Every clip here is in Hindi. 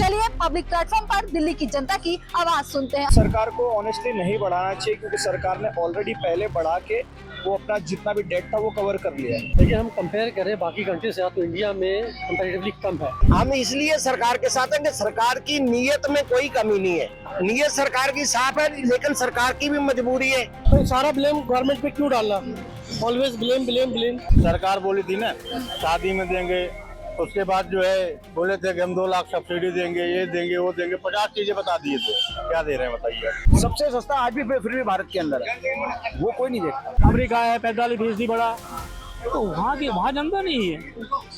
चलिए पब्लिक प्लेटफॉर्म पर दिल्ली की जनता की आवाज सुनते हैं। सरकार को ऑनेस्टली नहीं बढ़ाना चाहिए क्योंकि सरकार ने ऑलरेडी पहले बढ़ा के वो अपना जितना भी डेट था वो कवर कर लिया है। देखिए, हम कंपेयर करें बाकी कंट्री से तो इंडिया में कंपैरेटिवली कम है। हम इसलिए सरकार के साथ हैं कि सरकार की नीयत में कोई कमी नहीं है, नीयत सरकार की साफ है, लेकिन सरकार की भी मजबूरी है। तो सारा ब्लेम गवर्नमेंट पे क्यों डालना? Always blame blame blame. सरकार बोली थी ना शादी में देंगे, उसके बाद जो है बोले थे कि हम 2 लाख सब्सिडी देंगे, ये देंगे वो देंगे, 50 चीजें बता दिए थे। क्या दे रहे हैं बताइए। सबसे सस्ता आज भी फिर भी भारत के अंदर है, वो कोई नहीं देखता। अमेरिका है 45% बड़ा, तो वहाँ जनता नहीं है,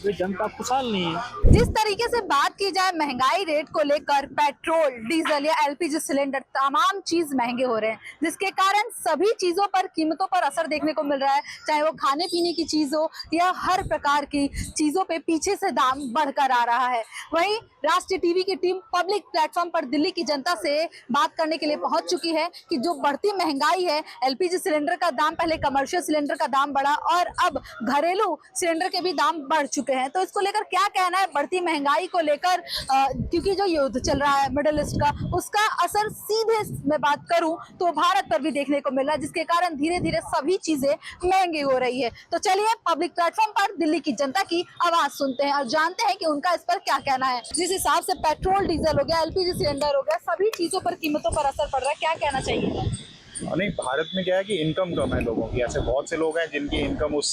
ये जनता खुशहाल नहीं है। जिस तरीके से बात की जाए महंगाई रेट को लेकर, पेट्रोल, डीजल या एलपीजी सिलेंडर तमाम चीज महंगे हो रहे हैं, जिसके कारण सभी चीजों पर कीमतों पर असर देखने को मिल रहा है। चाहे वो खाने पीने की चीज हो या हर प्रकार की चीजों पे पीछे से दाम बढ़कर आ रहा है। वहीं राष्ट्रीय टीवी की टीम पब्लिक प्लेटफॉर्म पर दिल्ली की जनता से बात करने के लिए पहुंच चुकी है कि जो बढ़ती महंगाई है, एलपीजी सिलेंडर का दाम, पहले कमर्शियल सिलेंडर का दाम बढ़ा और अब घरेलू सिलेंडर के भी दाम बढ़ चुके हैं। तो इसको लेकर क्या कहना है बढ़ती महंगाई को लेकर, क्योंकि जो युद्ध चल रहा है मिडिल ईस्ट का, उसका असर सीधे मैं बात करूं तो भारत पर भी देखने को मिल रहा है, जिसके कारण धीरे धीरे सभी चीजें महंगी हो रही है। तो चलिए पब्लिक प्लेटफॉर्म पर दिल्ली की जनता की आवाज सुनते हैं और जानते हैं कि उनका इस पर क्या कहना है। जिस हिसाब से पेट्रोल, डीजल हो गया, एलपीजी सिलेंडर हो गया, सभी चीजों पर कीमतों पर असर पड़ रहा है, क्या कहना चाहिए? नहीं, भारत में क्या है कि इनकम कम है लोगों की। ऐसे बहुत से लोग हैं जिनकी इनकम उस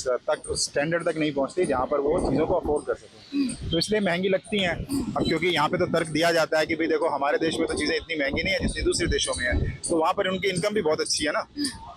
स्टैंडर्ड तक नहीं पहुंचती जहां पर वो चीज़ों को अफोर्ड कर सकें, तो इसलिए महंगी लगती हैं। अब क्योंकि यहाँ पे तो तर्क दिया जाता है कि भाई देखो हमारे देश में तो चीज़ें इतनी महंगी नहीं है जितनी दूसरे देशों में है, तो वहाँ पर उनकी इनकम भी बहुत अच्छी है ना,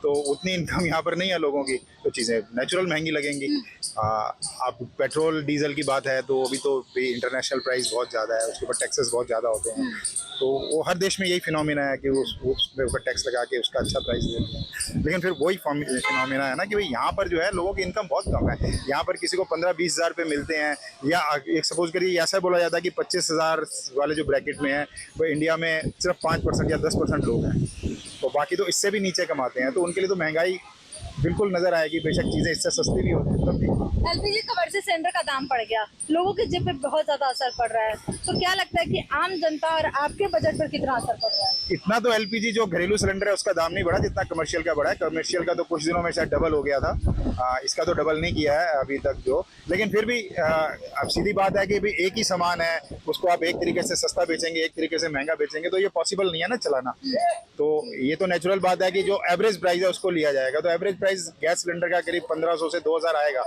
तो उतनी इनकम यहाँ पर नहीं है लोगों की, तो चीज़ें नेचुरल महंगी लगेंगी। अब पेट्रोल डीजल की बात है तो अभी तो इंटरनेशनल प्राइस बहुत ज़्यादा है, उसके ऊपर टैक्सेस बहुत ज़्यादा होते हैं, तो वो हर देश में यही फिनोमिना है कि उस पे ऊपर टैक्स लगा के उसका अच्छा प्राइस देते हैं। लेकिन फिर वही फिनोमिना है ना कि भाई यहाँ पर जो है लोगों की इनकम बहुत कम है। यहाँ पर किसी को 15-20 हज़ार रुपये मिलते हैं, या एक सपोज करिए ऐसा बोला जाता है कि 25,000 वाले जो ब्रैकेट में है वो इंडिया में सिर्फ 5% या 10% लोग हैं, तो बाकी तो इससे भी नीचे कमाते हैं, तो उनके लिए तो महंगाई बिल्कुल नजर आएगी। बेशक चीजें इससे सस्ती भी होती है तब भी। एलपीजी कमर्शियल सिलेंडर का दाम बढ़ गया, लोगों के जेब पे बहुत ज्यादा असर पड़ रहा है, तो क्या लगता है कि आम जनता और आपके बजट पर कितना असर पड़ रहा है? इतना तो एलपीजी जो घरेलू सिलेंडर है उसका दाम नहीं बढ़ा जितना कमर्शियल का बढ़ा है। कमर्शियल का तो कुछ दिनों में शायद डबल हो गया था, इसका तो डबल नहीं किया है अभी तक जो, लेकिन फिर भी अब सीधी बात है कि भाई एक ही सामान है, उसको आप एक तरीके से सस्ता बेचेंगे, एक तरीके से महंगा बेचेंगे, तो ये पॉसिबल नहीं है ना चलाना। तो ये तो नेचुरल बात है कि जो एवरेज प्राइस है उसको लिया जाएगा, तो एवरेज प्राइस गैस सिलेंडर का करीब 1500 से 2000 आएगा।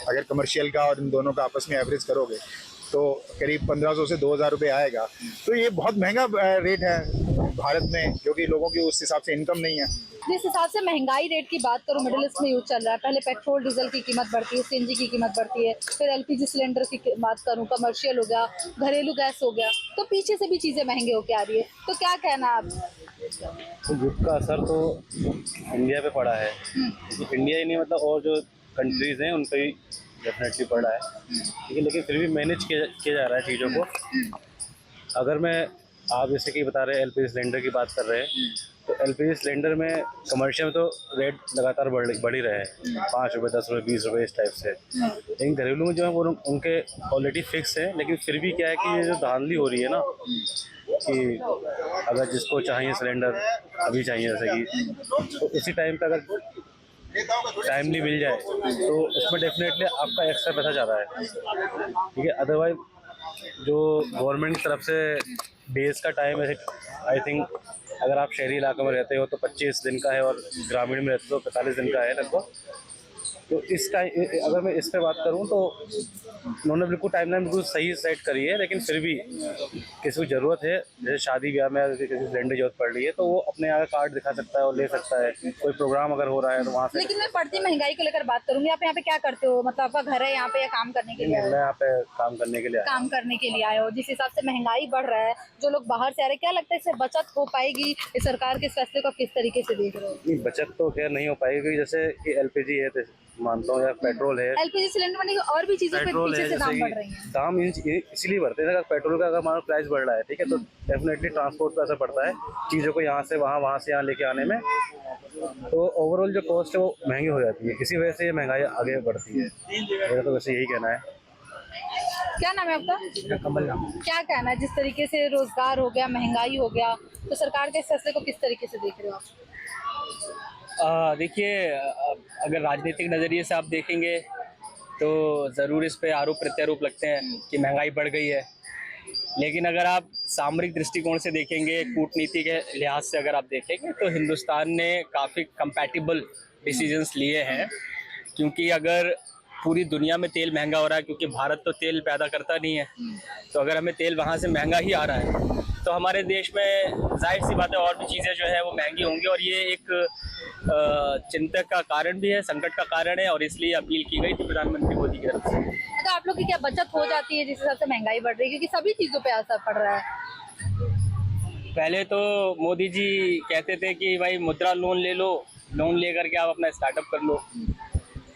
अगर कमर्शियल का और इन दोनों का आपस में एवरेज करोगे तो करीब 1500 से 2000 रुपये आएगा। तो ये बहुत महंगा रेट है भारत में, क्योंकि लोगों की उस हिसाब से इनकम नहीं है। जिस हिसाब से महंगाई रेट की बात करूं, मिडिल ईस्ट में युद्ध चल रहा है, पहले पेट्रोल डीजल की कीमत बढ़ती है, सीएनजी की कीमत बढ़ती है, फिर एलपीजी सिलेंडर की बात करूं, कमर्शियल हो गया, घरेलू गैस हो गया, तो पीछे से भी चीजें महंगे होके आ रही है, तो क्या कहना है आप? तो युद्ध का असर तो इंडिया पे पड़ा है, इंडिया ही नहीं मतलब और जो कंट्रीज हैं उन पर ही डेफिनेटली पड़ा है, ठीक है, लेकिन फिर भी मैनेज किया जा रहा है चीज़ों को। अगर मैं आप जैसे कि बता रहे हैं एलपीजी सिलेंडर की बात कर रहे हैं, तो एलपीजी सिलेंडर में कमर्शियल में तो रेट लगातार बढ़ ही रहे हैं, 5 रुपये, 10 रुपये, 20 रुपये इस टाइप से, लेकिन घरेलू में जो है वो उनके ऑलरेडी फिक्स है। लेकिन फिर भी क्या है कि ये जो धांधली हो रही है ना कि अगर जिसको चाहिए सिलेंडर अभी चाहिए, जैसे कि तो उसी टाइम पे अगर टाइमली मिल जाए तो उसमें डेफिनेटली आपका एक्स्ट्रा पैसा जा रहा है, ठीक है। अदरवाइज जो गवर्नमेंट की तरफ से डेज का टाइम है, आई थिंक अगर आप शहरी इलाकों में रहते हो तो 25 दिन का है और ग्रामीण में रहते हो तो 45 दिन का है लगभग। तो इस टाइम अगर मैं इस पे बात करूं तो उन्होंने बिल्कुल टाइमलाइन बिल्कुल सही सेट करी है, लेकिन फिर भी किसी को ज़रूरत है, जैसे शादी ब्याह में अगर किसी सिलेंडर की जरूरत पड़ रही है तो वो अपने यहाँ कार्ड दिखा सकता है और ले सकता है, कोई प्रोग्राम अगर हो रहा है तो वहाँ से। लेकिन मैं बढ़ती महंगाई को लेकर बात करूंगी, आप यहाँ पे क्या करते हो? मतलब आपका घर है यहाँ पे या काम करने के लिए? मैं यहाँ पे काम करने के लिए आया हो। जिस हिसाब से महंगाई बढ़ रहा है, जो लोग बाहर से आ रहे हैं, क्या लगता है इससे बचत हो पाएगी? सरकार के फैसले को किस तरीके से देख रहे हो? नहीं, बचत तो खैर नहीं हो पाएगी, जैसे कि एलपीजी है मानता हूँ, या पेट्रोल है, एलपीजी सिलेंडर में और भी चीजों पे पीछे से दाम बढ़ रही हैं। दाम इसीलिए बढ़ते हैं, अगर पेट्रोल का अगर हमारा प्राइस बढ़ रहा है, ठीक है, तो डेफिनेटली ट्रांसपोर्ट पर असर पड़ता है, चीज़ों को यहाँ से वहाँ से यहाँ लेके आने में, तो ओवरऑल जो कॉस्ट है वो महंगी हो जाती है, इसी वजह से ये महंगाई आगे बढ़ती है। मेरा तो वैसे यही कहना है। क्या नाम है आपका? कमल नाम। क्या कहना है, जिस तरीके से रोजगार हो गया, महंगाई हो गया, तो सरकार के इस फैसले को किस तरीके से देख रहे हो आप? देखिए, अगर राजनीतिक नज़रिए से आप देखेंगे तो ज़रूर इस पे आरोप प्रत्यारोप लगते हैं कि महंगाई बढ़ गई है। लेकिन अगर आप सामरिक दृष्टिकोण से देखेंगे, कूटनीति के लिहाज से अगर आप देखेंगे, तो हिंदुस्तान ने काफ़ी कंपैटिबल डिसीजंस लिए हैं। क्योंकि अगर पूरी दुनिया में तेल महंगा हो रहा है, क्योंकि भारत तो तेल पैदा करता नहीं है, तो अगर हमें तेल वहाँ से महंगा ही आ रहा है तो हमारे देश में जाहिर सी बात है और भी चीज़ें जो है वो महंगी होंगी। और ये एक चिंता का कारण भी है, संकट का कारण है, और इसलिए अपील की गई थी प्रधानमंत्री मोदी की तरफ से। तो आप लोग की क्या बचत हो जाती है जिस हिसाब से महंगाई बढ़ रही है, क्योंकि सभी चीजों पे असर पड़ रहा है? पहले तो मोदी जी कहते थे कि भाई मुद्रा लोन ले लो, लोन ले करके आप अपना स्टार्टअप कर लो,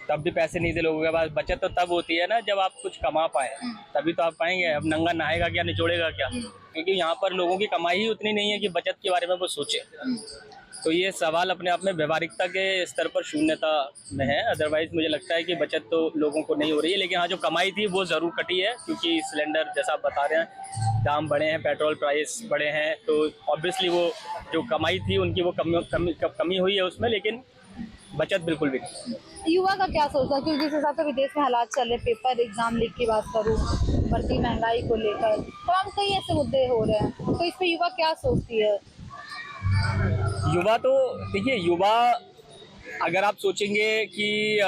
तब भी पैसे नहीं थे लोगों के पास। बचत तो तब होती है ना जब आप कुछ कमा पाए, तभी तो आप पाएंगे। अब नंगा नहाएगा क्या, निचोड़ेगा क्या? क्योंकि यहाँ पर लोगों की कमाई ही उतनी नहीं है कि बचत के बारे में वो सोचे। तो ये सवाल अपने आप में व्यवहारिकता के स्तर पर शून्यता में है। अदरवाइज मुझे लगता है कि बचत तो लोगों को नहीं हो रही है। लेकिन हाँ, जो कमाई थी वो ज़रूर कटी है, क्योंकि सिलेंडर जैसा आप बता रहे हैं दाम बढ़े हैं, पेट्रोल प्राइस बढ़े हैं, तो ऑब्वियसली वो जो कमाई थी उनकी वो कमी हुई है उसमें, लेकिन बचत बिल्कुल भी नहीं। युवा का क्या सोचता है, क्योंकि जिस हिसाब से विदेश में हालात चल रहे, पेपर एग्जाम लीक की बात करूँ, बढ़ती महंगाई को लेकर तमाम कई ऐसे मुद्दे हो रहे हैं, तो इस पे युवा क्या सोचती है? युवा तो देखिए, युवा अगर आप सोचेंगे कि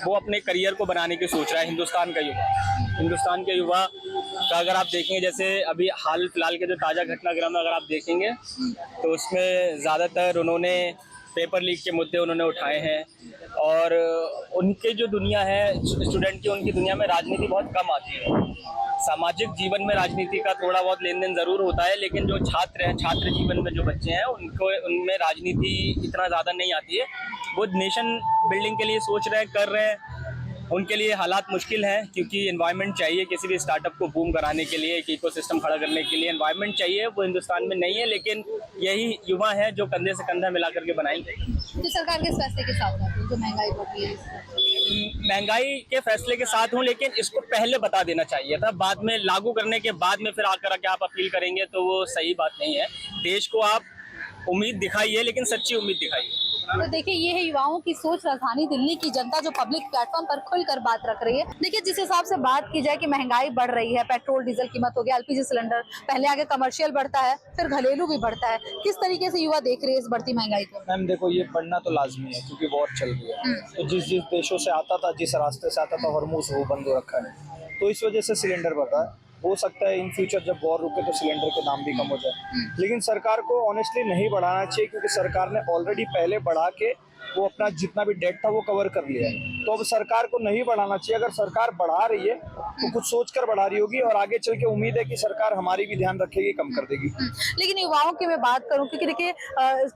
वो अपने करियर को बनाने की सोच रहा है, हिंदुस्तान के युवा का अगर आप देखेंगे, जैसे अभी हाल फिलहाल के जो ताज़ा घटनाक्रम अगर आप देखेंगे तो उसमें ज़्यादातर उन्होंने पेपर लीक के मुद्दे उन्होंने उठाए हैं। और उनके जो दुनिया है स्टूडेंट की, उनकी दुनिया में राजनीति बहुत कम आती है। सामाजिक जीवन में राजनीति का थोड़ा बहुत लेन देन ज़रूर होता है, लेकिन जो छात्र हैं, छात्र जीवन में जो बच्चे हैं, उनमें राजनीति इतना ज़्यादा नहीं आती है। वो नेशन बिल्डिंग के लिए सोच रहे हैं, कर रहे हैं, उनके लिए हालात मुश्किल हैं, क्योंकि एनवायरनमेंट चाहिए किसी भी स्टार्टअप को बूम कराने के लिए, एक इकोसिस्टम खड़ा करने के लिए एनवायरनमेंट चाहिए। वो हिंदुस्तान में नहीं है, लेकिन यही युवा है जो कंधे से कंधा मिला करके बनाएंगे। तो सरकार के इस फैसले के साथ हैं, जो महंगाई बढ़ रही है, महंगाई के फैसले के साथ हूँ, लेकिन इसको पहले बता देना चाहिए था। बाद में लागू करने के बाद में फिर आकर के आप अपील करेंगे तो वो सही बात नहीं है। देश को आप उम्मीद दिखाइए, लेकिन सच्ची उम्मीद दिखाइए। तो देखिए, ये है युवाओं की सोच। राजधानी दिल्ली की जनता जो पब्लिक प्लेटफॉर्म पर खुलकर बात रख रही है। देखिए, जिस हिसाब से बात की जाए कि महंगाई बढ़ रही है, पेट्रोल डीजल कीमत हो गया, एलपीजी सिलेंडर, पहले आगे कमर्शियल बढ़ता है, फिर घरेलू भी बढ़ता है, किस तरीके से युवा देख रही है इस बढ़ती महंगाई को? मैम देखो, ये बढ़ना तो लाजमी है क्योंकि वॉर चल रही है। तो जिस जिस देशों से आता था, जिस रास्ते से आता था, हॉर्मुज वो बंद हो रखा है, तो इस वजह से सिलेंडर बढ़ रहा है। हो सकता है इन फ्यूचर जब वॉर रुके तो सिलेंडर के दाम भी कम हो जाए, लेकिन सरकार को ऑनेस्टली नहीं बढ़ाना चाहिए, क्योंकि सरकार ने ऑलरेडी पहले बढ़ा के वो अपना जितना भी डेट था वो कवर कर लिया है। तो अब सरकार को नहीं बढ़ाना चाहिए। अगर सरकार बढ़ा रही है तो कुछ सोचकर बढ़ा रही होगी, और आगे चल के उम्मीद है कि सरकार हमारी भी ध्यान रखेगी, कम कर देगी। लेकिन युवाओं की मैं बात करूं, क्योंकि देखिए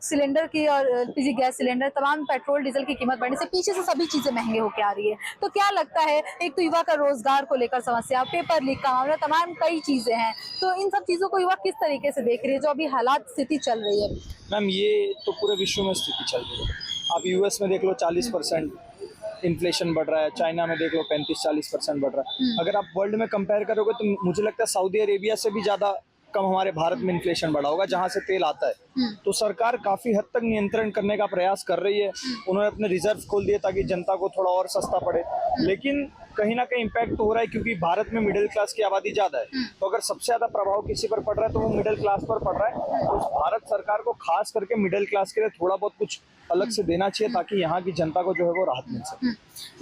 सिलेंडर की और एलपीजी गैस सिलेंडर, तमाम पेट्रोल डीजल की कीमत बढ़ने से पीछे से सभी चीजें महंगे होकर आ रही है। तो क्या लगता है, एक तो युवा का रोजगार को लेकर समस्या, पेपर लीक का मामला, तमाम कई चीजें हैं, तो इन सब चीजों को युवा किस तरीके से देख रही है, जो अभी हालात स्थिति चल रही है? मैम ये तो पूरे विश्व में स्थिति चल रही है। आप यूएस में देख लो 40% इन्फ्लेशन बढ़ रहा है, चाइना में देख लो 35-40% बढ़ रहा है। अगर आप वर्ल्ड में कंपेयर करोगे तो मुझे लगता है सऊदी अरेबिया से भी ज़्यादा कम हमारे भारत में इन्फ्लेशन बढ़ा होगा, जहाँ से तेल आता है। तो सरकार काफ़ी हद तक नियंत्रण करने का प्रयास कर रही है। उन्होंने अपने रिजर्व खोल दिए ताकि जनता को थोड़ा और सस्ता पड़े, लेकिन कहीं ना कहीं इम्पैक्ट तो हो रहा है, क्योंकि भारत में मिडिल क्लास की आबादी ज़्यादा है। तो अगर सबसे ज़्यादा प्रभाव किसी पर पड़ रहा है तो वो मिडिल क्लास पर पड़ रहा है। तो भारत सरकार को खास करके मिडिल क्लास के लिए थोड़ा बहुत कुछ अलग से देना चाहिए, ताकि यहाँ की जनता को जो है वो राहत मिल सके।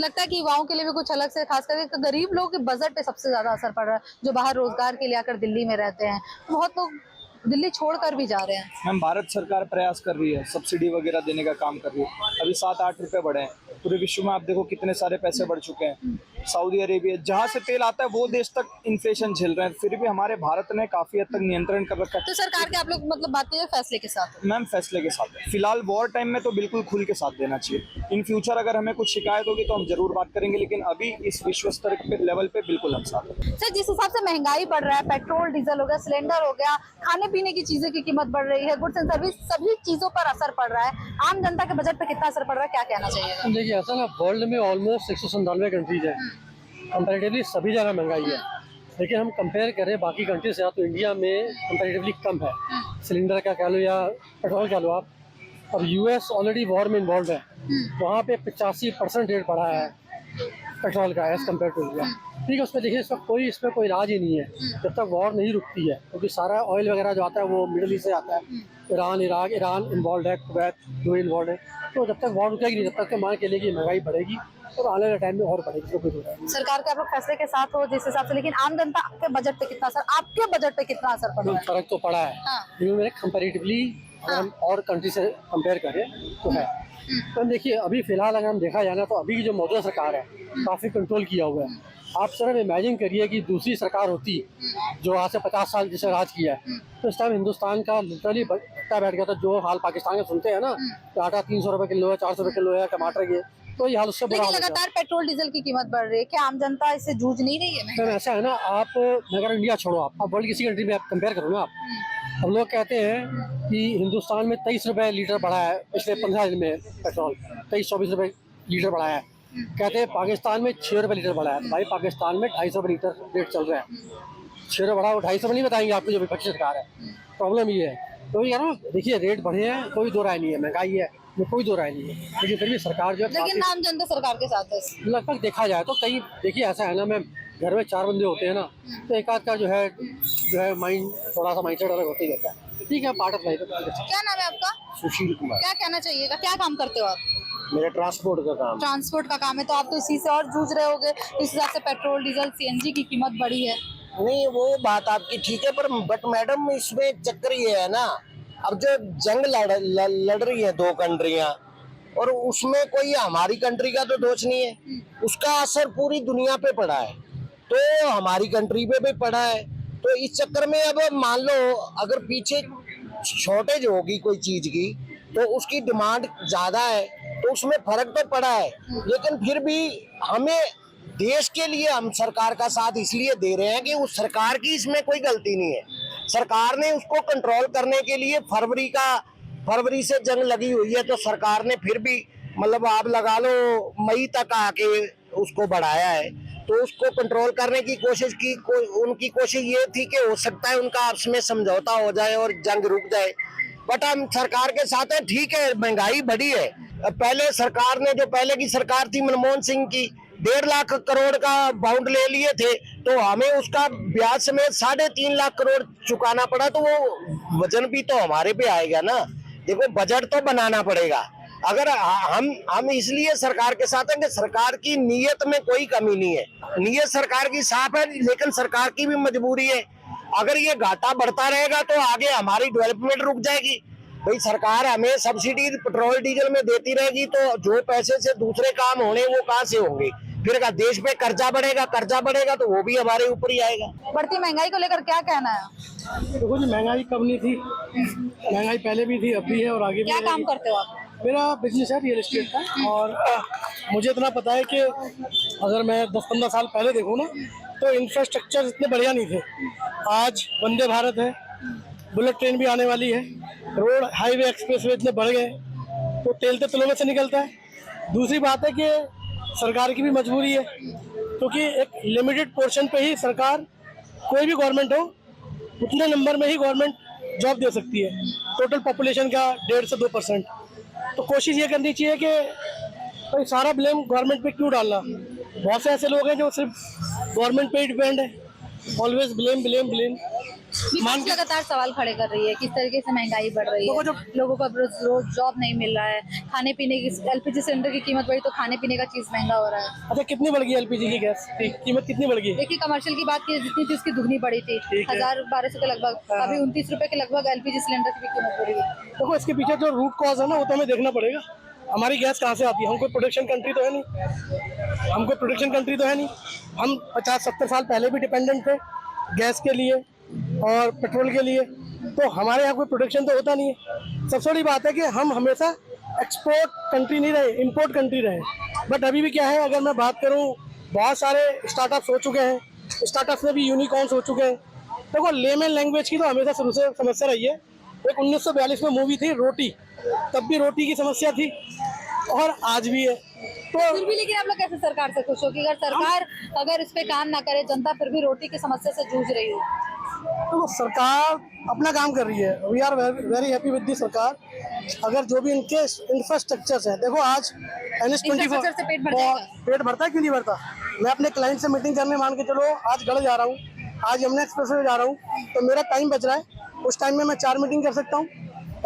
लगता है कि युवाओं के लिए भी कुछ अलग से, खास करके गरीब लोगों के बजट पे सबसे ज्यादा असर पड़ रहा है, जो बाहर रोजगार के लिए आकर दिल्ली में रहते हैं। बहुत लोग दिल्ली छोड़कर भी जा रहे हैं। मैम भारत सरकार प्रयास कर रही है, सब्सिडी वगैरह देने का काम कर रही है। अभी 7-8 रुपए बढ़े हैं। पूरे विश्व में आप देखो कितने सारे पैसे बढ़ चुके हैं। सऊदी अरेबिया, जहाँ से तेल आता है वो देश तक इन्फ्लेशन झेल रहे हैं, फिर भी हमारे भारत ने काफी हद तक नियंत्रण कर रखा है। तो सरकार के आप लोग मतलब बात करिए फैसले के साथ? मैम फैसले के साथ है। फिलहाल वॉर टाइम में तो बिल्कुल खुल के साथ देना चाहिए। इन फ्यूचर अगर हमें कुछ शिकायत होगी तो हम जरूर बात करेंगे, लेकिन अभी इस विश्व स्तर के लेवल पे बिल्कुल हम साथ हैं। सर, जिस हिसाब से महंगाई बढ़ रहा है, पेट्रोल डीजल हो गया, सिलेंडर हो गया, खाने पीने की चीजों की कीमत बढ़ रही है, गुड्स एंड सर्विस, सभी चीजों पर असर पड़ रहा है। आम जनता के बजट पे कितना असर पड़ रहा है, क्या कहना चाहिए? देखिए ऐसा ना, वर्ल्ड में ऑलमोस्ट 197 कंट्रीज है, कंपैरेटिवली सभी जगह महंगाई है, लेकिन हम कंपेयर करें बाकी कंट्री से तो इंडिया में कंपैरेटिवली कम है। सिलेंडर का कह लो या पेट्रोल कह लो आप। अब यूएस ऑलरेडी वॉर में इन्वॉल्व है, वहाँ पे 85% रेट बढ़ा है पेट्रोल का एज कम्पेयर टू इंडिया। ठीक है, उसमें देखिए इसमें कोई इलाज ही नहीं है जब तक वॉर नहीं रुकती है, क्योंकि सारा ऑयल वगैरह जो आता है वो मिडिल ईस्ट से आता है। ईरान, इराक, ईरान इन्वॉल्व है, कुवैत यूएई इन्वॉल्व है। तो जब तक वॉर रुकेगी नहीं तब तक तो मान के लिए कि महंगाई बढ़ेगी और आने वाले टाइम में और बढ़ेगी। तो कोई सरकार के आप लोग फैसले के साथ हो जिस हिसाब से, लेकिन आम जनता के बजट पे कितना असर, आपके बजट पे कितना असर पड़ रहा है? फर्क तो पड़ा है, हाँ। लेकिन मेरे कंपैरेटिवली अगर हम और कंट्री से कंपेयर करें तो है। तो देखिए अभी फिलहाल अगर हम देखा जाए ना, तो अभी की जो मौजूदा सरकार है काफ़ी कंट्रोल किया हुआ है। आप सिर्फ इमेजिन करिए कि दूसरी सरकार होती जो आज से 50 साल जिसे राज किया है, तो इस टाइम हिंदुस्तान का लिटरली भट्टा बैठ गया था। जो हाल पाकिस्तान के सुनते हैं ना कि आटा 300 रुपये किलो है, 400 रुपये किलो है, टमाटर ये, तो ये हाल उससे बुरा लेकिन हो गया। लगातार पेट्रोल डीजल की कीमत बढ़ रही है, क्या आम जनता इससे जूझ नहीं रही है? तो ऐसा है ना, आप अगर इंडिया छोड़ो, आप वर्ल्ड किसी कंट्री में आप कंपेयर करो ना, हम लोग कहते हैं कि हिंदुस्तान में 23 रुपये लीटर बढ़ा है पिछले 15 दिन में पेट्रोल, 23-24 रुपये लीटर बढ़ा है। कहते हैं पाकिस्तान में 6 रुपये लीटर बढ़ा है। तो भाई पाकिस्तान में 250 रुपये लीटर रेट चल रहा है, 6 रुपये बढ़ा, 250 नहीं बताएंगे आपको जो विपक्षी सरकार है। प्रॉब्लम ये है, तो ये ना देखिए रेट बढ़े हैं, कोई दो राय नहीं है, महंगाई है, कोई दो राय नहीं है, लेकिन फिर भी सरकार जो है लेकिन आम जनता सरकार के साथ है। लगभग देखा जाए तो कई, देखिए ऐसा है ना, मैं घर में 4 बंदे होते हैं ना, तो एक आध का जो है माइंड थोड़ा सा माइंडसेट अलग होता ही रहता है। ठीक है, पार्ट ऑफ लाइफ। क्या नाम है आपका? सुशील कुमार। क्या कहना चाहिएगा, क्या काम करते हो आप? मेरा ट्रांसपोर्ट का काम। ट्रांसपोर्ट का काम है, तो आप तो इसी से और जूझ रहे होगे, इस हिसाब से पेट्रोल डीजल सीएनजी की कीमत बढ़ी है। नहीं, वो बात आपकी ठीक है, पर बट मैडम इसमें चक्कर ये है ना, अब जो जंग लड़ रही है दो कंट्रियां, और उसमें कोई हमारी कंट्री का तो दोष नहीं है, उसका असर पूरी दुनिया पे पड़ा है, तो हमारी कंट्री पे भी पड़ा है। तो इस चक्कर में अब मान लो अगर पीछे शॉर्टेज होगी कोई चीज की, तो उसकी डिमांड ज्यादा है, तो उसमें फर्क तो पड़ा है। लेकिन फिर भी हमें देश के लिए हम सरकार का साथ इसलिए दे रहे हैं कि उस सरकार की इसमें कोई गलती नहीं है। सरकार ने उसको कंट्रोल करने के लिए फरवरी से जंग लगी हुई है, तो सरकार ने फिर भी मतलब आप लगा लो मई तक आके उसको बढ़ाया है, तो उसको कंट्रोल करने की कोशिश की। उनकी कोशिश ये थी कि हो सकता है उनका आपस में समझौता हो जाए और जंग रुक जाए, बट हम सरकार के साथ हैं। ठीक है, महंगाई बढ़ी है। पहले सरकार ने, जो पहले की सरकार थी मनमोहन सिंह की, 1.5 लाख करोड़ का बाउंड ले लिए थे, तो हमें उसका ब्याज समेत 3.5 लाख करोड़ चुकाना पड़ा, तो वो वजन भी तो हमारे पे आएगा ना। देखो, बजट तो बनाना पड़ेगा। अगर हम इसलिए सरकार के साथ हैं कि सरकार की नीयत में कोई कमी नहीं है, नीयत सरकार की साफ है, लेकिन सरकार की भी मजबूरी है। अगर ये घाटा बढ़ता रहेगा तो आगे हमारी डेवलपमेंट रुक जाएगी। भाई सरकार हमें सब्सिडी पेट्रोल डीजल में देती रहेगी, तो जो पैसे से दूसरे काम होने वो कहाँ से होंगे? फिर देश पे कर्जा बढ़ेगा तो वो भी हमारे ऊपर ही आएगा। बढ़ती महंगाई को लेकर क्या कहना है? देखो जी, महंगाई कब नहीं थी, महंगाई पहले भी थी, अब भी है और आगे भी। क्या काम करते हो आप? मेरा बिजनेस है रियल एस्टेट का, और मुझे इतना पता है कि अगर मैं 10-15 साल पहले देखूँ ना, तो इंफ्रास्ट्रक्चर इतने बढ़िया नहीं थे। आज वंदे भारत है, बुलेट ट्रेन भी आने वाली है, रोड हाईवे एक्सप्रेसवे इतने बढ़ गए, तो तेल तो तिलों में से निकलता है। दूसरी बात है कि सरकार की भी मजबूरी है, क्योंकि एक लिमिटेड पोर्शन पे ही सरकार, कोई भी गवर्नमेंट हो, उतने नंबर में ही गवर्नमेंट जॉब दे सकती है, टोटल पॉपुलेशन का 1.5 से 2%। तो कोशिश ये करनी चाहिए कि भाई सारा ब्लेम गवर्नमेंट पे क्यों डालना। बहुत से ऐसे लोग हैं जो सिर्फ गवर्नमेंट पे ही डिपेंड है, ऑलवेज ब्लेम। विपक्ष लगातार सवाल खड़े कर रही है, किस तरीके से महंगाई बढ़ रही है, लोगों को रोज जॉब नहीं मिल रहा है, खाने पीने की, एलपीजी सिलेंडर की कीमत बढ़ी तो खाने पीने का चीज महंगा हो रहा है। अच्छा, कितनी बढ़ गई एलपीजी की गैस की कीमत, कितनी बढ़ गई? देखिए, कमर्शियल की बात की जितनी थी उसकी दुगनी बढ़ी थी, 1000-1200 के लगभग, अभी 29 रुपए के लगभग एलपीजी सिलेंडर की भी कीमत बढ़ी है। देखो, इसके पीछे जो रूट कॉज है ना, वो तो हमें देखना पड़ेगा। हमारी गैस कहाँ से आती है? हम कोई प्रोडक्शन कंट्री तो है नहीं, हम 50-70 साल पहले भी डिपेंडेंट थे गैस के लिए और पेट्रोल के लिए, तो हमारे यहाँ कोई प्रोडक्शन तो होता नहीं है। सबसे बड़ी बात है कि हम हमेशा एक्सपोर्ट कंट्री नहीं रहे, इंपोर्ट कंट्री रहे। बट अभी भी क्या है, अगर मैं बात करूँ, बहुत सारे स्टार्टअप्स हो चुके हैं, स्टार्टअप्स में भी यूनिकॉर्न्स हो चुके हैं। देखो, लेमन लैंग्वेज की तो हमेशा शुरू से समस्या रही है। एक 1942 में मूवी थी रोटी, तब भी रोटी की समस्या थी और आज भी है। फिर भी लेकिन आप लोग कैसे सरकार से खुश हो कि अगर सरकार अगर इस पे काम ना करे, जनता फिर भी रोटी की समस्या से जूझ रही हो? तो सरकार अपना काम कर रही है, we are very happy with the सरकार। अगर जो भी इनके इंफ्रास्ट्रक्चर है, देखो आज इंफ्रास्ट्रक्चर से पेट भर जाएगा? पेट भरता है, क्यों नहीं भरता। मैं अपने क्लाइंट से मीटिंग करने मान के चलो आज गढ़ जा रहा हूँ, आज यमुना एक्सप्रेस वे जा रहा हूँ, तो मेरा टाइम बच रहा है। उस टाइम में मैं 4 मीटिंग कर सकता हूँ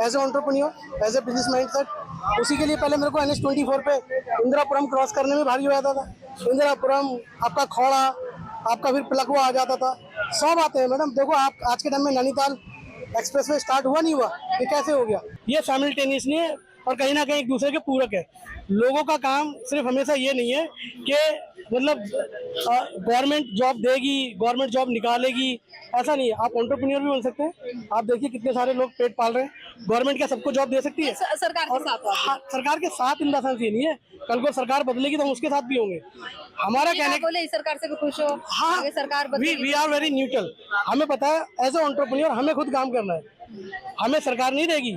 as a entrepreneur, as a business mindset. उसी के लिए पहले मेरे को NH24 पे इंदिरापुरम क्रॉस करने में भारी हो जाता था। इंदिरापुरम, आपका खौड़ा, आपका फिर पलकवा आ जाता था, सब आते हैं। मैडम देखो आप आज के टाइम में नैनीताल एक्सप्रेसवे स्टार्ट हुआ नहीं हुआ, ये कैसे हो गया? ये साइमल्टेनियसली है और कहीं ना कहीं एक दूसरे के पूरक है। लोगों का काम सिर्फ हमेशा ये नहीं है कि मतलब गवर्नमेंट जॉब देगी, गवर्नमेंट जॉब निकालेगी, ऐसा नहीं है। आप एंटरप्रेन्योर भी बन सकते हैं। आप देखिए कितने सारे लोग पेट पाल रहे हैं। गवर्नमेंट क्या सबको जॉब दे सकती है? सरकार के साथ हो आप? हाँ, सरकार के साथ इन द सेंस ये नहीं है, कल को सरकार बदलेगी तो हम उसके साथ भी होंगे। हमारा कहने बोले इस सरकार से भी खुश हो? हाँ, आगे सरकार बदलेगी? We are very neutral. हमें पता है एज ए एंटरप्रेन्योर हमें खुद काम करना है, हमें सरकार नहीं देगी।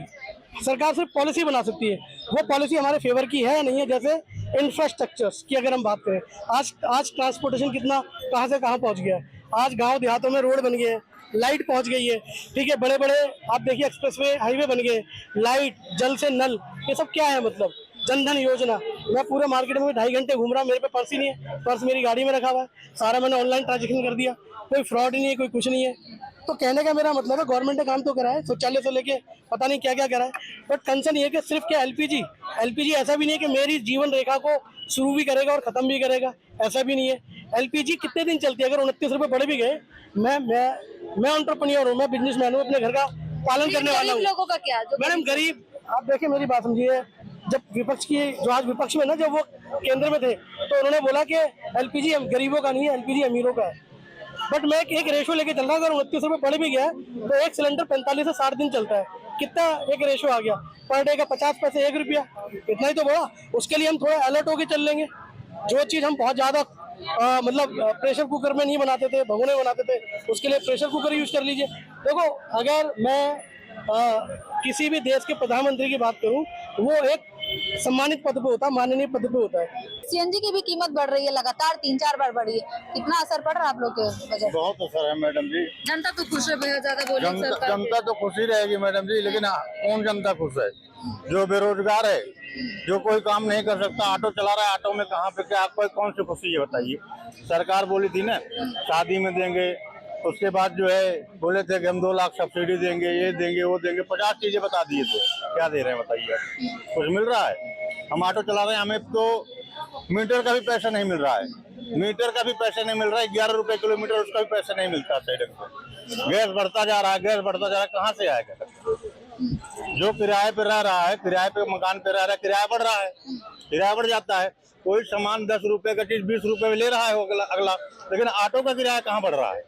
सरकार सिर्फ पॉलिसी बना सकती है, वो पॉलिसी हमारे फेवर की है या नहीं है। जैसे इंफ्रास्ट्रक्चर्स की अगर हम बात करें, आज ट्रांसपोर्टेशन कितना कहाँ से कहाँ पहुँच गया है। आज गांव देहातों में रोड बन गए, लाइट पहुँच गई है, ठीक है। बड़े बड़े आप देखिए एक्सप्रेसवे, हाईवे बन गए, लाइट, जल से नल, ये सब क्या है? मतलब जनधन योजना। मैं पूरे मार्केट में 2.5 घंटे घूम रहा हूँ, मेरे पे पर्स ही नहीं है, पर्स मेरी गाड़ी में रखा हुआ है, सारा मैंने ऑनलाइन ट्रांजेक्शन कर दिया, कोई फ्रॉड ही नहीं है, कोई कुछ नहीं है। तो कहने का मेरा मतलब है गवर्नमेंट ने काम तो करा है, शौचालय से लेके पता नहीं क्या क्या करा है। बट कंसर्न ये है कि सिर्फ क्या एलपीजी ऐसा भी नहीं है कि मेरी जीवन रेखा को शुरू भी करेगा और खत्म भी करेगा, ऐसा भी नहीं है। एलपीजी कितने दिन चलती है? अगर 29 रुपये बढ़ भी गए, मैं एंटरप्रेन्योर हूँ, मैं बिजनेसमैन हूँ, अपने घर का पालन करने वाला हूँ। लोगों का क्या? मैडम गरीब, आप देखिए मेरी बात समझिए, जब विपक्ष की जो आज विपक्ष में ना, जब वो केंद्र में थे तो उन्होंने बोला कि एलपीजी गरीबों का नहीं है, एलपीजी अमीरों का है। बट मैं एक रेशो लेके चल रहा हूँ, अगर 29 रुपये बढ़ भी गया तो एक सिलेंडर 45 से 60 दिन चलता है। कितना एक रेशो आ गया? पर डे का 50 पैसे 1 रुपया, इतना ही तो बोला। उसके लिए हम थोड़ा अलर्ट होके चल लेंगे। जो चीज़ हम बहुत ज़्यादा मतलब प्रेशर कुकर में नहीं बनाते थे, भगोने बनाते थे, उसके लिए प्रेशर कुकर यूज कर लीजिए। देखो अगर मैं किसी भी देश के प्रधानमंत्री की बात करूं, वो एक सम्मानित पद पे होता है, माननीय पद पे होता है। सीएनजी की भी कीमत बढ़ रही है, लगातार 3-4 बार बढ़ी है। कितना असर पड़ रहा है आप लोग के बजट? बहुत असर है मैडम जी। जनता तो खुश है, बेहद ज्यादा बोले सरकार। जनता तो खुशी रहेगी मैडम जी, लेकिन कौन जनता खुश है? जो बेरोजगार है, जो कोई काम नहीं कर सकता, ऑटो चला रहा है, ऑटो में कहाँ पे क्या कोई कौन सी खुशी है बताइए? सरकार बोली थी ना शादी में देंगे, उसके बाद जो है बोले थे कि हम 2 लाख सब्सिडी देंगे, ये देंगे, वो देंगे, 50 चीजें बता दिए थे। क्या दे रहे हैं बताइए? कुछ मिल रहा है? हम ऑटो चला रहे हैं, हमें तो मीटर का भी पैसा नहीं मिल रहा है। मीटर का भी पैसा नहीं मिल रहा है, 11 रुपए किलोमीटर, उसका भी पैसा नहीं मिलता सही ढंग से। गैस बढ़ता जा रहा है, गैस बढ़ता जा रहा है, कहाँ से आएगा? जो किराए पे रह रहा है, किराए पे मकान पे रह रहा है, किराया बढ़ रहा है, किराया बढ़ जाता है। कोई सामान 10 रुपए का चीज 20 रुपए में ले रहा है अगला, लेकिन ऑटो का किराया कहाँ बढ़ रहा है?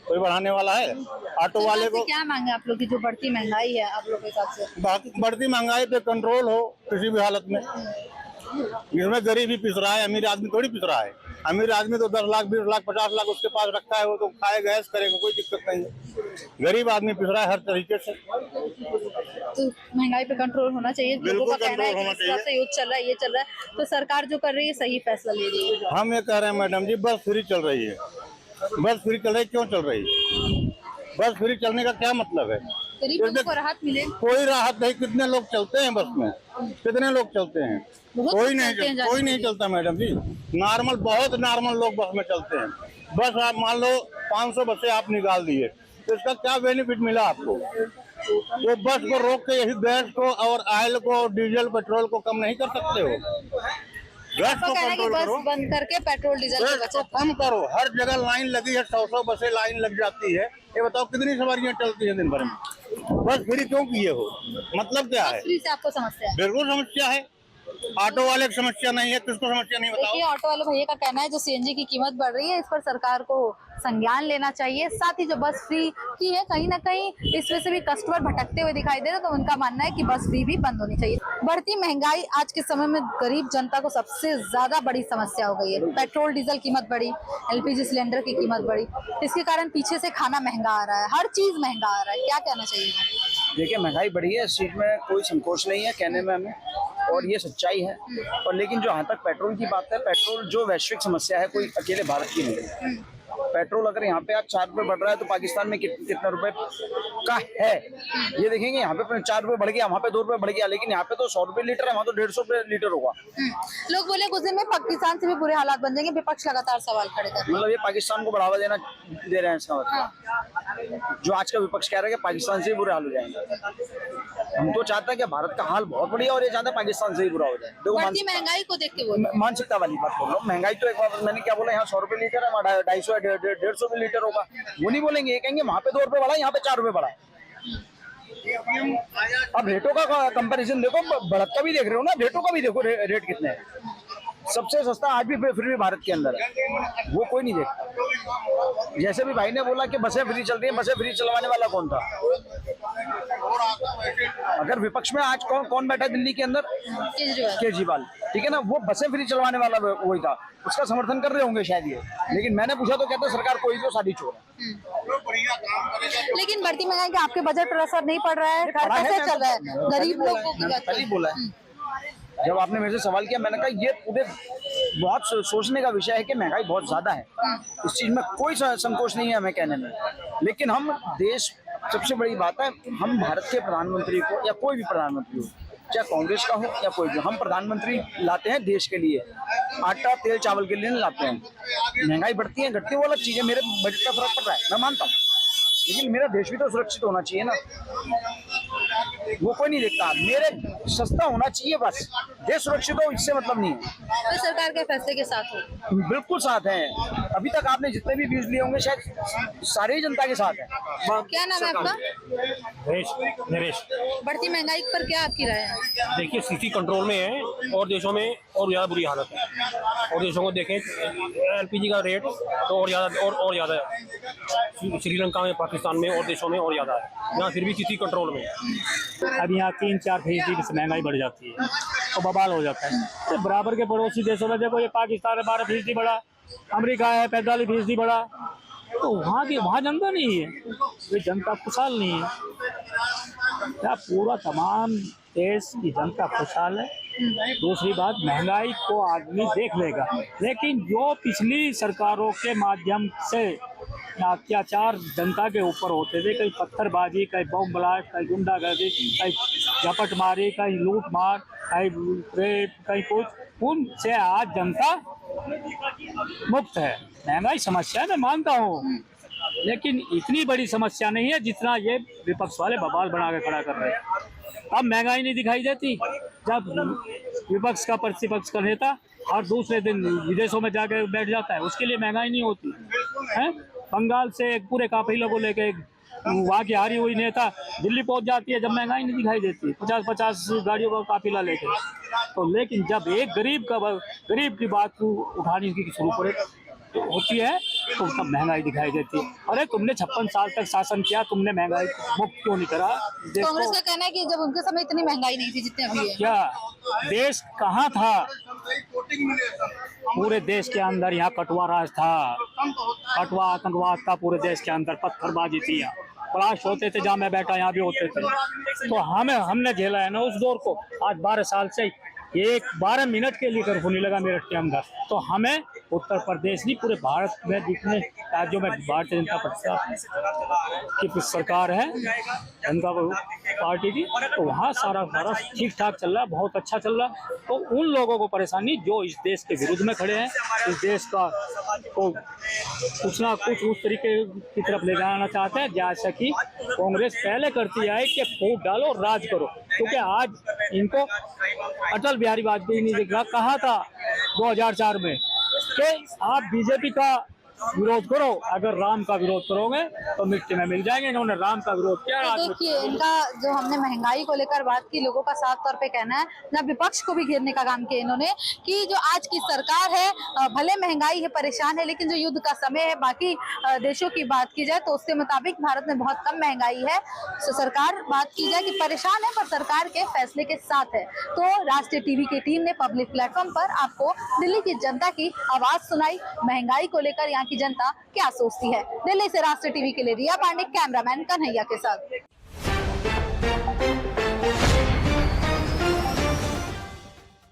कोई बढ़ाने वाला है? ऑटो वाले को क्या मांगे आप लोग की जो बढ़ती महंगाई है आप लोग के हिसाब से? बढ़ती महंगाई पे कंट्रोल हो किसी भी हालत में। इसमें गरीब ही पिस रहा है, अमीर आदमी थोड़ी पिस रहा है। अमीर आदमी तो 10 लाख 20 लाख 50 लाख उसके पास रखा है, वो तो खाएगा, ऐश करेगा, कोई दिक्कत नहीं है। गरीब आदमी पिस रहा है हर तरीके से। तो महंगाई पे कंट्रोल होना चाहिए। लोगों का कहना है कि इस हिसाब से युद्ध चल रहा है, ये चल रहा है, तो सरकार जो कर रही है सही फैसला ले रही है। हम ये कह रहे हैं मैडम जी, बस फ्री चल रही है, बस फ्री चल रही है। क्यों चल रही है? बस फ्री चलने का क्या मतलब है? गरीबों को राहत मिले? कोई राहत नहीं। कितने लोग चलते हैं बस में? कितने लोग चलते हैं? कोई नहीं चलता मैडम जी। नॉर्मल, बहुत नॉर्मल लोग बस में चलते हैं। बस आप मान लो 500 बसें आप निकाल दिए, तो इसका क्या बेनिफिट मिला आपको? तो बस को रोक के यही गैस को और ऑयल को, डीजल पेट्रोल को कम नहीं कर सकते हो? गैस को कंट्रोल करो, बंद करके पेट्रोल डीजल की बचत कम करो। हर जगह लाइन लगी है, 100 बसें लाइन लग जाती है। ये बताओ कितनी सवारियां चलती हैं दिन भर में? बस फ्री क्यों किए हो? मतलब क्या है? फ्री से आपको समस्या है? बिल्कुल समस्या है। ऑटो वाले की समस्या नहीं है, किसको समस्या नहीं बताओ? देखिए ऑटो वाले भैया का कहना है जो सीएनजी की कीमत बढ़ रही है, इस पर सरकार को संज्ञान लेना चाहिए। साथ ही जो बस फ्री की है, कहीं ना कहीं इस वजह से भी कस्टमर भटकते हुए दिखाई दे रहे, तो उनका मानना है कि बस फ्री भी बंद होनी चाहिए। बढ़ती महंगाई आज के समय में गरीब जनता को सबसे ज्यादा बड़ी समस्या हो गई है। पेट्रोल डीजल कीमत बढ़ी, एलपीजी सिलेंडर की कीमत बढ़ी, इसके कारण पीछे से खाना महंगा आ रहा है, हर चीज महंगा आ रहा है। क्या कहना चाहिए? देखिए महंगाई बढ़ी है, इस चीज में कोई संकोच नहीं है कहने में हमें। और ये सच्चाई है। और लेकिन जो यहाँ तक पेट्रोल की बात है, पेट्रोल जो वैश्विक समस्या है, कोई अकेले भारत की नहीं है। पेट्रोल अगर यहाँ पे आज 4 रुपए बढ़ रहा है तो पाकिस्तान में कितना रुपए का है ये देखेंगे। यहाँ पे 4 रुपए बढ़ गया, वहाँ पे 2 रुपए बढ़ गया, लेकिन यहाँ पे तो 100 रुपए लीटर है, वहाँ तो 150 रुपए लीटर होगा। लोग बोले कुछ दिन में पाकिस्तान से भी बुरे हालात बन जाएंगे, विपक्ष लगातार सवाल खड़े कर। मतलब ये पाकिस्तान को बढ़ावा दे रहे हैं इसका मतलब। जो आज का विपक्ष कह रहा है कि पाकिस्तान से ही बुरे हाल हो जाएंगे। हम तो चाहते हैं कि भारत का हाल बहुत बढ़िया और ये चाहते हैं पाकिस्तान से ही बुरा हो जाए। देखो बढ़ती महंगाई को देख के बोल रहे हैं। मानसिकता वाली बात बोल रहा हूँ। महंगाई तो एक बार मैंने क्या बोला, यहाँ 100 रुपए लीटर है, 250 150 रुपए लीटर होगा, वो नहीं बोलेंगे। ये कहेंगे वहाँ पे 2 रुपए बढ़ा, यहाँ पे 4 रुपए बढ़ा। अब रेटों का कंपैरिजन देखो, बढ़त का भी देख रहे हो ना, रेटों का भी देखो, रेट कितने हैं। सबसे सस्ता आज भी फिर भी भारत के अंदर है, वो कोई नहीं देखता। जैसे भी भाई ने बोला कि बसें फ्री चल रही हैं, बसें फ्री चलवाने वाला कौन था? अगर विपक्ष में आज कौन बैठा है दिल्ली के अंदर? केजरीवाल, ठीक है ना। वो बसें फ्री चलवाने वाला वही था, उसका समर्थन कर रहे होंगे शायद ये। लेकिन मैंने पूछा तो कहते सरकार कोई तो साड़ी चोर है। लेकिन बढ़ती महंगाई का आपके बजट पर असर नहीं पड़ रहा है, घर कैसे चल रहा है? गरीब लोगों की बात पहले बोला है। जब आपने मेरे से सवाल किया, मैंने कहा ये पूरे बहुत सोचने का विषय है कि महंगाई बहुत ज्यादा है। इस चीज में कोई संकोच नहीं है हमें कहने में। लेकिन हम देश, सबसे बड़ी बात है, हम भारत के प्रधानमंत्री को या कोई भी प्रधानमंत्री हो, चाहे कांग्रेस का हो या कोई भी, हम प्रधानमंत्री लाते हैं देश के लिए, आटा तेल चावल के लिए नहीं लाते हैं। महंगाई बढ़ती है घटती है वो अलग चीज है, मेरे बजट का फर्क पड़ रहा है, मैं मानता हूँ, लेकिन मेरा देश भी तो सुरक्षित होना चाहिए ना। वो कोई नहीं देखता, मेरे सस्ता होना चाहिए बस, देश सुरक्षित हो, इससे मतलब नहीं है। तो सरकार के फैसले के साथ हो? बिल्कुल साथ हैं। अभी तक आपने जितने भी व्यूज लिए होंगे शायद सारे ही जनता के साथ हैं। क्या नाम है आपका? नरेश। बढ़ती महंगाई पर क्या आपकी राय है? देखिए स्थिति कंट्रोल में है, और देशों में और ज़्यादा बुरी हालत है। और देशों को देखें LPG का रेट तो और ज़्यादा है। श्रीलंका में, पाकिस्तान में और देशों में और ज़्यादा है। यहाँ फिर भी स्थिति कंट्रोल में है। अब यहाँ 3-4% से महंगाई बढ़ जाती है तो बवाल हो जाता है। तो बराबर के पड़ोसी देशों में देखो, ये पाकिस्तान है 12% बढ़ा, अमेरिका है 45% बढ़ा, तो वहाँ जनता नहीं है, ये जनता खुशहाल नहीं है। क्या पूरा तमाम देश की जनता खुशहाल है? दूसरी बात, महंगाई को आदमी देख लेगा, लेकिन जो पिछली सरकारों के माध्यम से अत्याचार जनता के ऊपर होते थे, कहीं पत्थरबाजी, कहीं बम ब्लास्ट, कहीं गुंडागर्दी, कहीं झपट मारी, कहीं लूट मार, कहीं रेप, कहीं कुछ, उनसे आज जनता मुक्त है। महंगाई समस्या मैं मानता हूँ, लेकिन इतनी बड़ी समस्या नहीं है जितना ये विपक्ष वाले बवाल बना के खड़ा कर रहे हैं। अब महंगाई नहीं दिखाई देती जब विपक्ष का प्रतिपक्ष का नेता हर दूसरे दिन विदेशों में जाकर बैठ जाता है, उसके लिए महंगाई नहीं होती है। बंगाल से एक पूरे काफिले को लेके वहाँ की हारी हुई नेता दिल्ली पहुंच जाती है जब महंगाई नहीं दिखाई देती, 50-50 गाड़ियों का काफिला लेके। तो लेकिन जब एक गरीब की बात उठाने की शुरू करे होती है तो तब महंगाई दिखाई देती है। अरे तुमने 56 साल तक शासन किया, तुमने महंगाई मुक्त क्यों नहीं करा? कांग्रेस का कहना है कि जब उनके समय इतनी महंगाई नहीं थी जितनी अभी है। क्या देश कहाँ था? पूरे देश के अंदर यहाँ कटवा राज था, कटवा आतंकवाद था पूरे देश के अंदर, पत्थरबाजी थी, ब्लास्ट होते थे, जहाँ मैं बैठा यहाँ भी होते थे। तो हमने झेला है ना उस दौर को। आज 12 साल से 12 मिनट के लिए कर्फ्यू नहीं लगा मेरठ के अंदर। तो हमें उत्तर प्रदेश नहीं, पूरे भारत में जितने राज्यों में भारतीय जनता पार्टी की सरकार है, जनता पार्टी की, तो वहाँ सारा ठीक ठाक चल रहा है, बहुत अच्छा चल रहा है। तो उन लोगों को परेशानी जो इस देश के विरुद्ध में खड़े हैं, इस देश का को कुछ ना कुछ उस तरीके की तरफ ले जाना चाहते हैं जैसा कि कांग्रेस पहले करती है कि फूट डालो राज करो। क्योंकि आज इनको अटल बिहारी वाजपेयी ने देखा, कहा था 2004 में कि आप बीजेपी का विरोध करो, अगर राम का विरोध करोगे तो मिट्टी में मिल जाएंगे। इन्होंने राम का विरोध किया। तो देखिए, इनका जो हमने महंगाई को लेकर बात की, लोगों का साफ तौर पे कहना है, जब विपक्ष को भी घेरने का काम किया इन्होंने, कि जो आज की सरकार है भले महंगाई है, परेशान है, लेकिन जो युद्ध का समय है, बाकी देशों की बात की जाए तो उसके मुताबिक भारत में बहुत कम महंगाई है। तो सरकार बात की जाए कि परेशान है, पर सरकार के फैसले के साथ है। तो राष्ट्रीय टीवी की टीम ने पब्लिक प्लेटफॉर्म पर आपको दिल्ली की जनता की आवाज सुनाई, महंगाई को लेकर यहाँ की जनता क्या सोचती है। दिल्ली से राष्ट्रीय टीवी के लिए रिया पांडे, कैमरामैन कन्हैया के साथ।